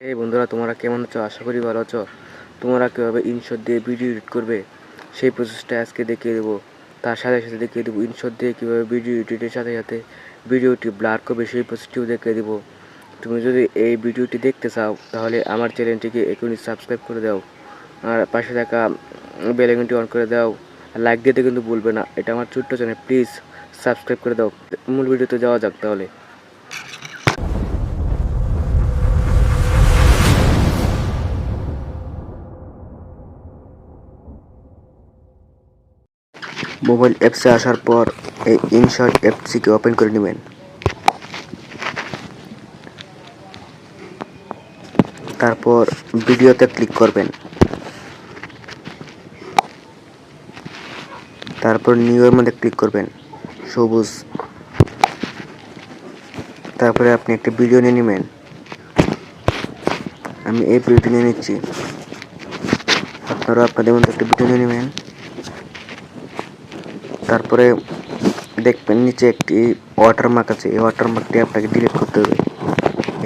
এই বন্ধুরা, তোমরা কেমন আছো? আশা করি ভালো আছো। তোমরা কীভাবে ইনশট দিয়ে ভিডিও এডিট করবে সেই প্রসেসটা আজকে দেখিয়ে দেবো। তার সাথে সাথে দেখিয়ে দেবো ইনশট দিয়ে কীভাবে ভিডিও এডিটের সাথে সাথে ভিডিওটি ব্লার করবে সেই প্রসেসটিও দেখিয়ে দেবো। তুমি যদি এই ভিডিওটি দেখতে চাও তাহলে আমার চ্যানেলটিকে এখনই সাবস্ক্রাইব করে দাও আর পাশে থাকা বেল আইকনটি অন করে দাও। আর লাইক দিতে কিন্তু ভুলবে না, এটা আমার ছোট্ট চ্যানেল, প্লিজ সাবস্ক্রাইব করে দাও। মূল ভিডিওতে যাওয়া যাক তাহলে। মোবাইল অ্যাপসে আসার পর এই ইনশট অ্যাপসটিকে ওপেন করে নেবেন। তারপর ভিডিওতে ক্লিক করবেন। তারপর নিউ এর মধ্যে ক্লিক করবেন, সবুজ। তারপরে আপনি একটা ভিডিও নিয়ে নেবেন। আমি এই ভিডিওটি নিয়ে নিচ্ছি, আপনারা আপনাদের মধ্যে একটা ভিডিও নিয়ে নেবেন। তারপরে দেখবেন নিচে একটি ওয়াটারমার্ক আছে, এই ওয়াটারমার্কটি আপনাকে ডিলিট করতে হবে।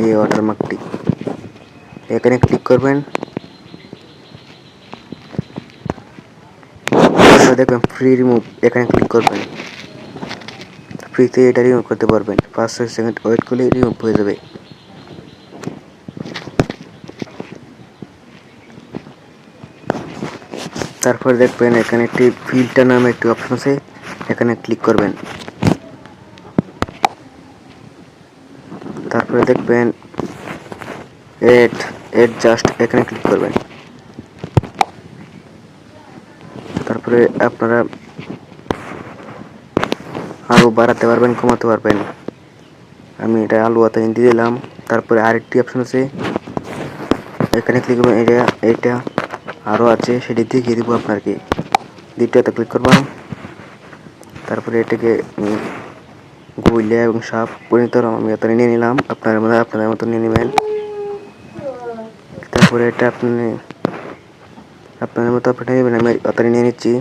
এই ওয়াটারমার্কটি এখানে ক্লিক করবেন। দেখবেন ফ্রি রিমুভ, এখানে ক্লিক করবেন। ফ্রিতে এটা রিমুভ করতে পারবেন, 5-6 সেকেন্ড ওয়েট করলে রিমুভ হয়ে যাবে। তারপর দেখবেন এখানে একটি ফিল্টার নামে একটি অপশন আছে, এখানে ক্লিক করবেন। তারপরে দেখবেন জাস্ট এখানে ক্লিক করবেন। তারপরে আপনারা আরও বাড়াতে পারবেন, কমাতে পারবেন। আমি এটা আলু আতা দিয়ে দিলাম। তারপরে আরেকটি অপশন আছে, এখানে ক্লিক করবেন। এটা আরও আছে, সেটি দেখিয়ে দেবো আপনাকে। দ্বিতীয়তে ক্লিক করবেন। তারপরে এটাকে গুইলিয়া এবং সাপ পরিণত আমি এতটা নিয়ে নিলাম, আপনাদের মতো নিয়ে নেবেন। তারপরে এটা আপনাদের মতো আপনি নেবেন, আমি অতটা নিয়ে নিচ্ছি।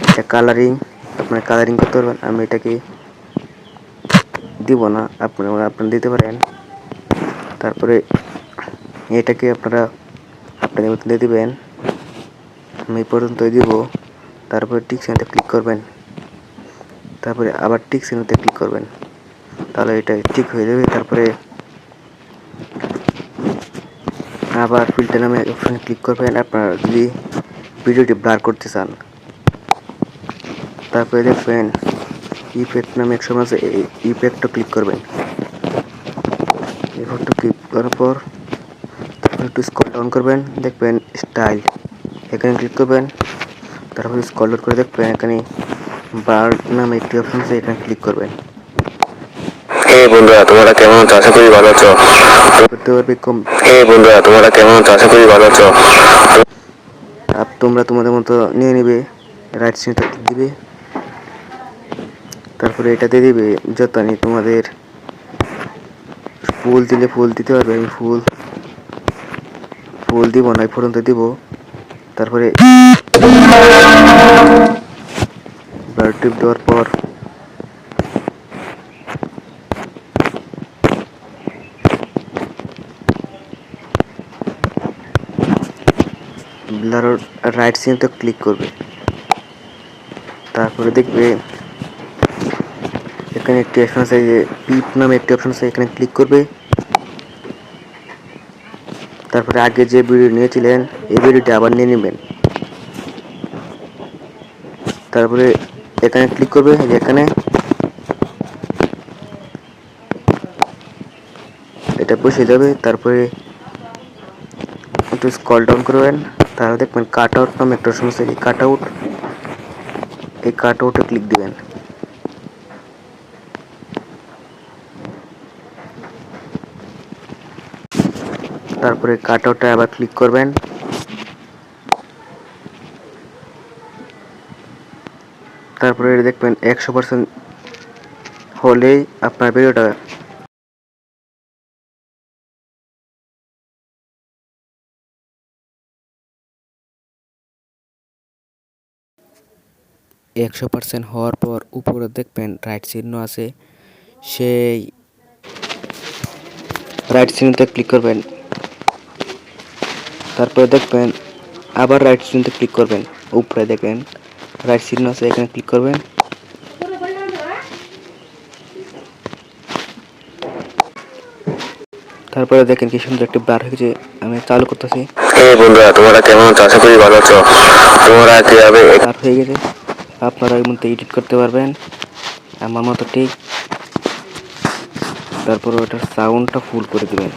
এটা কালারিং, আপনারা কালারিং করতে পারবেন, আমি এটাকে দিব না, আপনারা দিতে পারেন। তারপরে এটাকে আপনারা আপনাদের মতো দিয়ে দিবেন, আমি এই পর্যন্তই দিব। তারপরে টিক চিহ্নতে ক্লিক করবেন। তারপরে আবার টিক চিহ্নতে ক্লিক করবেন, তাহলে এটা ঠিক হয়ে যাবে। তারপরে আবার ফিল্টার নামে অপশনে ক্লিক করবেন আপনারা যদি ভিডিওটি ব্লার করতে চান। তারপরে দেখবেন ইফেক্ট নামে এক সময় আছে, এই ইফেক্টটা ক্লিক করবেন। ইফেক্টটা ক্লিক করার পর একটু স্ক্রল ডাউন করবেন, দেখবেন স্টাইল, এখানে ক্লিক করবেন। তারপরে স্ক্রল ডাউন করে দেখবেন এখানে বার নামে একটি অপশন আছে, এখানে ক্লিক করবেন। এই বন্ধুরা, তোমরা কেমন আছো? আশা করি ভালো আছো। করতে পারবে কম। এই বন্ধুরা, তোমরা কেমন আছো? আশা করি ভালো আছো। তোমরা তোমাদের মতো নিয়ে নিবে, রাইট সাইডে দিবে। তারপরে এটাতে দিবে যতনি তোমাদের ফুল দিলে ফুল দিতে পারবে, আমি ফুল দিব না, এই পর্যন্ত দিব। তারপরে ব্লার টিপ দেওয়ার পর ব্লার রাইট সাইডে ক্লিক করবে। তারপরে দেখবে এখানে একটি অপশন আছে, যে পিপ নামে একটি অপশন আছে, এখানে ক্লিক করবে। তারপরে আগে যে ভিডিও নিয়েছিলেন এই ভিডিওটি আবার নিয়ে নেবেন। তারপরে এখানে ক্লিক করবে, এখানে এটা বসে যাবে। তারপরে একটু স্ক্রল ডাউন করবেন, তাহলে দেখবেন কাট আউট নামে একটা অপশন আছে, এই কাট আউটে ক্লিক দিবেন। তারপরে কাট আউটে আবার ক্লিক করবেন। তারপরে দেখবেন 100% হলেই আপনার ভিডিওটা 100% হওয়ার পর উপরে দেখবেন রাইট চিহ্ন আছে, সেই রাইট চিহ্নতে ক্লিক করবেন। তারপরে দেখবেন আবার রাইট চিহ্নতে ক্লিক করবেন। উপরে দেখেন রাইট চিহ্ন আছে, এখানে ক্লিক করবেন। তারপরে দেখেন কি সুন্দর একটা বার হয়েছে। আমি চালু করতেছি। এই বন্ধুরা তোমরা কেমন আছো? আশা করি ভালো আছো। তোমরা কিভাবে বার হয়ে গেছে। আপনারা এর মধ্যে এডিট করতে পারবেন আমার মতো ঠিক। তারপরে ওটার সাউন্ডটা ফুল করে দেবেন।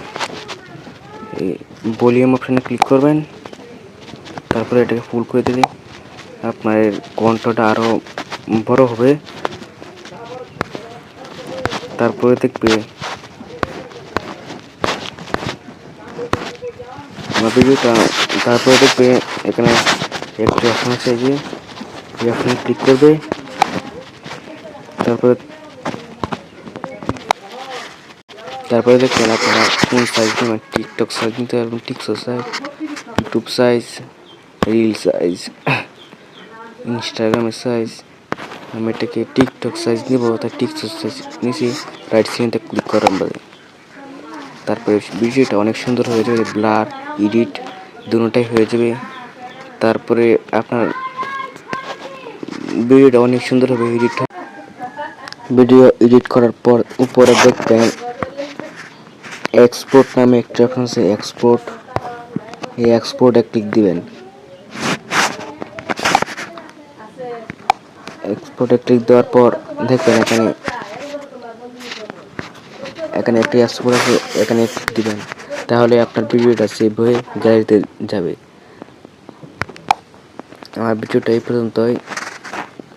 এই ভলিউম অপশানে ক্লিক করবেন। তারপরে এটাকে ফুল করে দিলে আপনার কণ্ঠটা আরও বড় হবে। তারপরে দেখবে আমার ভিডিওটা। তারপরে দেখবে এখানে একটা অপশন আছে, যে এই অপশানে ক্লিক করবে। তারপরে তারপরে দেখবেন আপনারা কোন সাইজ নেবেন। টিকটক সাইজ নিতে পারবেন, TikTok size, YouTube size, reel size, ইনস্টাগ্রামের সাইজ। আমি এটাকে টিকটক সাইজ নিব, তাই টিকটক সাইজ নিয়েছি। রাইট সাইডে ক্লিক করার পরে তারপরে ভিডিওটা অনেক সুন্দর হয়ে যাবে, ব্লার এডিট দুটোটাই হয়ে যাবে। তারপরে আপনার ভিডিওটা অনেক সুন্দর হবে এডিট। ভিডিও এডিট করার পর উপরে দেখবেন এক্সপোর্ট নামে একটা অপশন আছে, এক্সপোর্ট। এই এক্সপোর্টে ক্লিক দিবেন। এক্সপোর্টে ক্লিক দেওয়ার পর দেখবেন এখানে একটি এক্সপোর্ট আছে, এখানে ক্লিক দিবেন। তাহলে আপনার ভিডিওটা সেভ হয়ে গ্যালারিতে যাবে। আমার ভিডিওটা এই পর্যন্তই।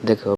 দেখো।